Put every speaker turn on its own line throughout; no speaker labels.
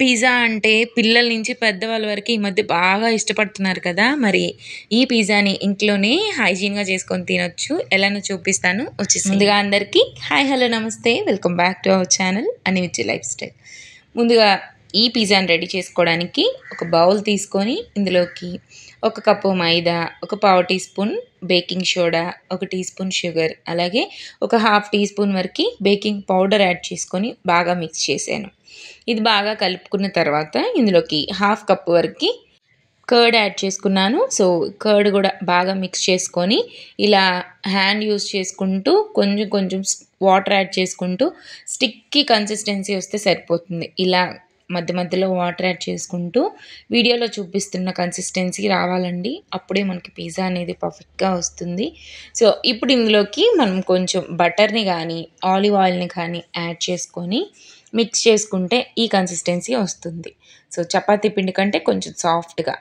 Pizza అంటే పిల్లల నుంచి పెద్దవాళ్ళ వరకు ఈ మధ్య బాగా ఇష్టపడుతున్నారు కదా! మరి ఈ పిజ్జాని ఇంట్లోనే హైజీన్‌గా చేసుకొని తినొచ్చు. ఎలానో చూపిస్తాను వచ్చేసేయండి. ముందుగా అందరికీ హాయ్, హలో, నమస్తే. Welcome back to our channel అనివిచ్చి లైఫ్ స్టైల్. ముందుగా ఈ పిజ్జాని రెడీ చేసుకోవడానికి ఒక బౌల్ తీసుకొని ఇందులోకి ఒక కప్పు మైదా, ఒక పావు టీ స్పూన్ బేకింగ్ సోడా, ఒక టీ స్పూన్ షుగర్, అలాగే ఒక హాఫ్ టీ స్పూన్ వరకు బేకింగ్ పౌడర్ యాడ్ చేసుకొని బాగా మిక్స్ చేశాను. ఇది బాగా కలుపుకున్న తర్వాత ఇందులోకి హాఫ్ కప్ వరకు కర్డ్ యాడ్ చేసుకున్నాను. సో కర్డ్ కూడా బాగా మిక్స్ చేసుకొని ఇలా హ్యాండ్ యూస్ చేసుకుంటూ కొంచెం కొంచెం వాటర్ యాడ్ చేసుకుంటూ స్టిక్కీ కన్సిస్టెన్సీ వస్తే సరిపోతుంది. ఇలా మధ్య మధ్యలో వాటర్ యాడ్ చేసుకుంటూ వీడియోలో చూపిస్తున్న కన్సిస్టెన్సీ రావాలండి. అప్పుడే మనకి పిజ్జా అనేది పర్ఫెక్ట్గా వస్తుంది. సో ఇప్పుడు ఇందులోకి మనం కొంచెం బటర్ని కానీ ఆలివ్ ఆయిల్ని కానీ యాడ్ చేసుకొని మిక్స్ చేసుకుంటే ఈ కన్సిస్టెన్సీ వస్తుంది. సో చపాతీ పిండి కంటే కొంచెం సాఫ్ట్గా.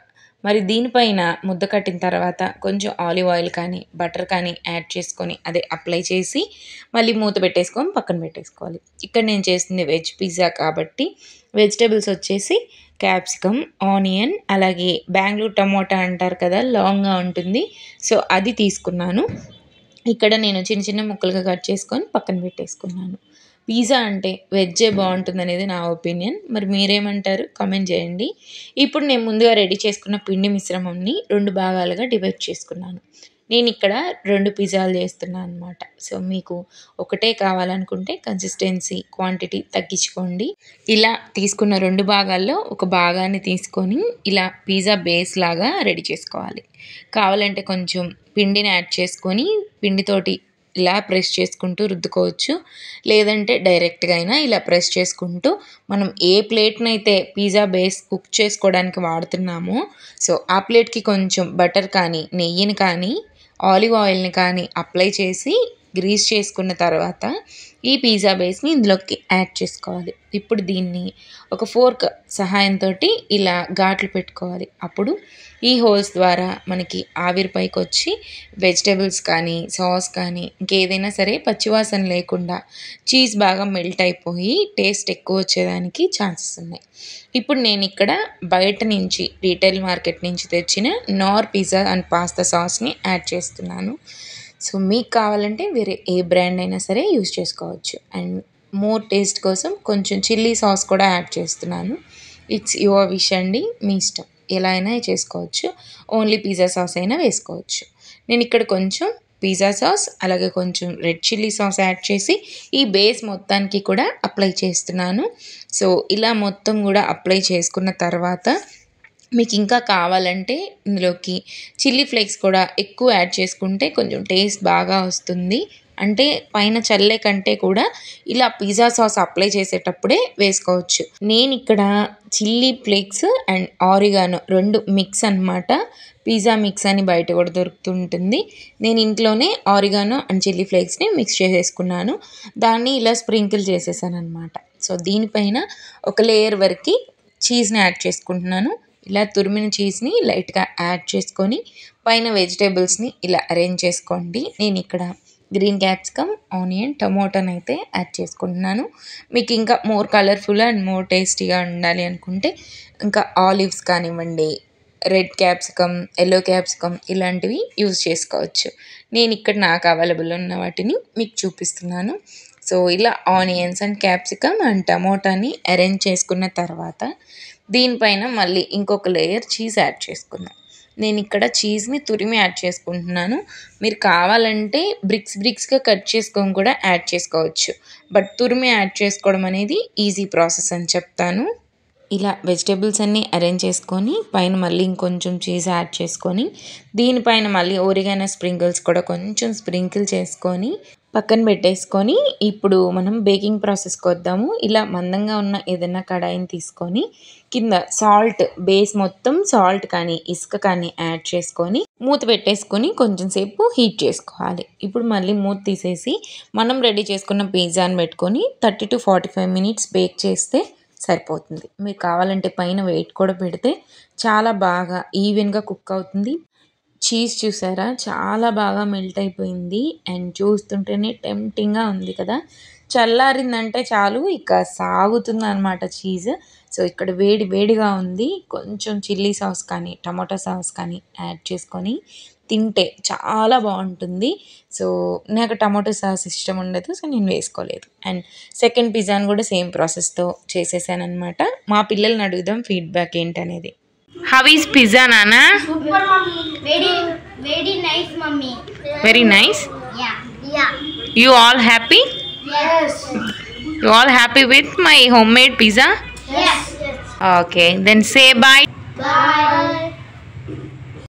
మరి దీనిపైన ముద్ద కట్టిన తర్వాత కొంచెం ఆలివ్ ఆయిల్ కానీ బటర్ కానీ యాడ్ చేసుకొని అదే అప్లై చేసి మళ్ళీ మూత పెట్టేసుకొని పక్కన పెట్టేసుకోవాలి. ఇక్కడ నేను చేస్తుంది వెజ్ పిజ్జా కాబట్టి వెజిటేబుల్స్ వచ్చేసి క్యాప్సికమ్, ఆనియన్, అలాగే బెంగళూరు టమోటా అంటారు కదా, లాంగ్గా ఉంటుంది. సో అది తీసుకున్నాను. ఇక్కడ నేను చిన్న చిన్న ముక్కలుగా కట్ చేసుకొని పక్కన పెట్టేసుకున్నాను. పిజ్జా అంటే వెజ్జే బాగుంటుందనేది నా ఒపీనియన్. మరి మీరేమంటారు కామెంట్ చేయండి. ఇప్పుడు నేను ముందుగా రెడీ చేసుకున్న పిండి మిశ్రమంని 2 భాగాలుగా డివైడ్ చేసుకున్నాను. నేను ఇక్కడ 2 పిజ్జాలు చేస్తున్నాను అనమాట. సో మీకు ఒకటే కావాలనుకుంటే కన్సిస్టెన్సీ క్వాంటిటీ తగ్గించుకోండి. ఇలా తీసుకున్న 2 భాగాల్లో ఒక భాగాన్ని తీసుకొని ఇలా పిజ్జా బేస్ లాగా రెడీ చేసుకోవాలి. కావాలంటే కొంచెం పిండిని యాడ్ చేసుకొని పిండితోటి ఇలా ప్రెస్ చేసుకుంటూ రుద్దుకోవచ్చు. లేదంటే డైరెక్ట్గా అయినా ఇలా ప్రెస్ చేసుకుంటూ మనం ఏ ప్లేట్నైతే పిజ్జా బేస్ కుక్ చేసుకోవడానికి వాడుతున్నామో సో ఆ ప్లేట్కి కొంచెం బటర్ కానీ నెయ్యిని కానీ ఆలివ్ ఆయిల్ని కానీ అప్లై చేసి గ్రీస్ చేసుకున్న తర్వాత ఈ పిజ్జా బేస్ని ఇందులోకి యాడ్ చేసుకోవాలి. ఇప్పుడు దీన్ని ఒక ఫోర్క్ సహాయంతో ఇలా ఘాట్లు పెట్టుకోవాలి. అప్పుడు ఈ హోల్స్ ద్వారా మనకి ఆవిరి పైకి వచ్చి వెజిటేబుల్స్ కానీ సాస్ కానీ ఇంకేదైనా సరే పచ్చివాసన లేకుండా చీజ్ బాగా మెల్ట్ అయిపోయి టేస్ట్ ఎక్కువ వచ్చేదానికి ఛాన్సెస్ ఉన్నాయి. ఇప్పుడు నేను ఇక్కడ బయట నుంచి రీటైల్ మార్కెట్ నుంచి తెచ్చిన నార్ పిజ్జా అండ్ పాస్తా సాస్ని యాడ్ చేస్తున్నాను. సో మీకు కావాలంటే వేరే ఏ బ్రాండ్ అయినా సరే యూజ్ చేసుకోవచ్చు. అండ్ మోర్ టేస్ట్ కోసం కొంచెం చిల్లీ సాస్ కూడా యాడ్ చేస్తున్నాను. ఇట్స్ యువర్ విష్ అండి, మీ ఇష్టం. ఎలా అయినా చేసుకోవచ్చు. ఓన్లీ పిజ్జా సాస్ అయినా వేసుకోవచ్చు. నేను ఇక్కడ కొంచెం పిజ్జా సాస్ అలాగే కొంచెం రెడ్ చిల్లీ సాస్ యాడ్ చేసి ఈ బేస్ మొత్తానికి కూడా అప్లై చేస్తున్నాను. సో ఇలా మొత్తం కూడా అప్లై చేసుకున్న తర్వాత మీకు ఇంకా కావాలంటే ఇందులోకి చిల్లీ ఫ్లేక్స్ కూడా ఎక్కువ యాడ్ చేసుకుంటే కొంచెం టేస్ట్ బాగా వస్తుంది. అంటే పైన చల్లే కంటే కూడా ఇలా పిజ్జా సాస్ అప్లై చేసేటప్పుడే వేసుకోవచ్చు. నేను ఇక్కడ chilli flakes and oregano 2 mix అనమాట. పిజ్జా మిక్స్ అని బయట కూడా దొరుకుతుంటుంది. నేను ఇంట్లోనే ఆరిగానో అండ్ చిల్లీ ఫ్లేక్స్ని మిక్స్ చేసేసుకున్నాను. దాన్ని ఇలా స్ప్రింకిల్ చేసేసాను అనమాట. సో దీనిపైన ఒక లేయర్ వరకు చీజ్ని యాడ్ చేసుకుంటున్నాను. ఇలా తురిమిన చీజ్ని లైట్గా యాడ్ చేసుకొని పైన వెజిటేబుల్స్ని ఇలా అరేంజ్ చేసుకోండి. నేను ఇక్కడ గ్రీన్ క్యాప్సికమ్, ఆనియన్, టమోటాని అయితే యాడ్ చేసుకుంటున్నాను. మీకు ఇంకా మోర్ కలర్ఫుల్ అండ్ మోర్ టేస్టీగా ఉండాలి అనుకుంటే ఇంకా ఆలివ్స్ కానివ్వండి, రెడ్ క్యాప్సికమ్, ఎల్లో క్యాప్సికమ్ ఇలాంటివి యూజ్ చేసుకోవచ్చు. నేను ఇక్కడ నాకు అవైలబుల్ ఉన్న వాటిని మీకు చూపిస్తున్నాను. సో ఇలా ఆనియన్స్ అండ్ క్యాప్సికమ్ అండ్ టమోటాని అరేంజ్ చేసుకున్న తర్వాత దీనిపైన మళ్ళీ ఇంకొక లేయర్ చీజ్ యాడ్ చేసుకుందాం. నేను ఇక్కడ చీజ్ని తురిమి యాడ్ చేసుకుంటున్నాను. మీరు కావాలంటే బ్రిక్స్గా కట్ చేసుకొని కూడా యాడ్ చేసుకోవచ్చు. బట్ తురిమి యాడ్ చేసుకోవడం అనేది ఈజీ ప్రాసెస్ అని చెప్తాను. ఇలా వెజిటేబుల్స్ అన్నీ అరేంజ్ చేసుకొని పైన మళ్ళీ ఇంకొంచెం చీజ్ యాడ్ చేసుకొని దీనిపైన మళ్ళీ ఓరిగానో స్ప్రింకిల్స్ కూడా కొంచెం స్ప్రింకిల్ చేసుకొని పక్కన పెట్టేసుకొని ఇప్పుడు మనం బేకింగ్ ప్రాసెస్కి వద్దాము. ఇలా మందంగా ఉన్న ఏదైనా కడాయిని తీసుకొని కింద సాల్ట్ బేస్ మొత్తం సాల్ట్ కానీ ఇసుక కానీ యాడ్ చేసుకొని మూత పెట్టేసుకొని కొంచెం సేపు హీట్ చేసుకోవాలి. ఇప్పుడు మళ్ళీ మూత తీసేసి మనం రెడీ చేసుకున్న పిజ్జాని పెట్టుకొని 30 to 45 minutes బేక్ చేస్తే సరిపోతుంది. మీరు కావాలంటే పైన వెయిట్ కూడా పెడితే చాలా బాగా ఈవెన్గా కుక్ అవుతుంది. చీజ్ చూసారా చాలా బాగా మెల్ట్ అయిపోయింది అండ్ చూస్తుంటేనే టెంప్టింగ్గా ఉంది కదా. చల్లారిందంటే చాలు ఇక సాగుతుంది అనమాట చీజ్. సో ఇక్కడ వేడి వేడిగా ఉంది. కొంచెం చిల్లీ సాస్ కానీ టమాటో సాస్ కానీ యాడ్ చేసుకొని తింటే చాలా బాగుంటుంది. సో నాకు టమాటో సాస్ ఇష్టం ఉండదు, సో నేను వేసుకోలేదు. అండ్ సెకండ్ పిజ్జాని కూడా సేమ్ ప్రాసెస్తో చేసేసాను అనమాట. మా పిల్లల్ని అడుగుదాం ఫీడ్బ్యాక్ ఏంటనేది. హౌ ఈస్ పిజ్జా నానా?
Super mommy. Very nice mommy.
Very nice.
Yeah.
You all happy?
Yes.
You all happy with my homemade pizza?
Yes.
Okay, then say bye.
Bye.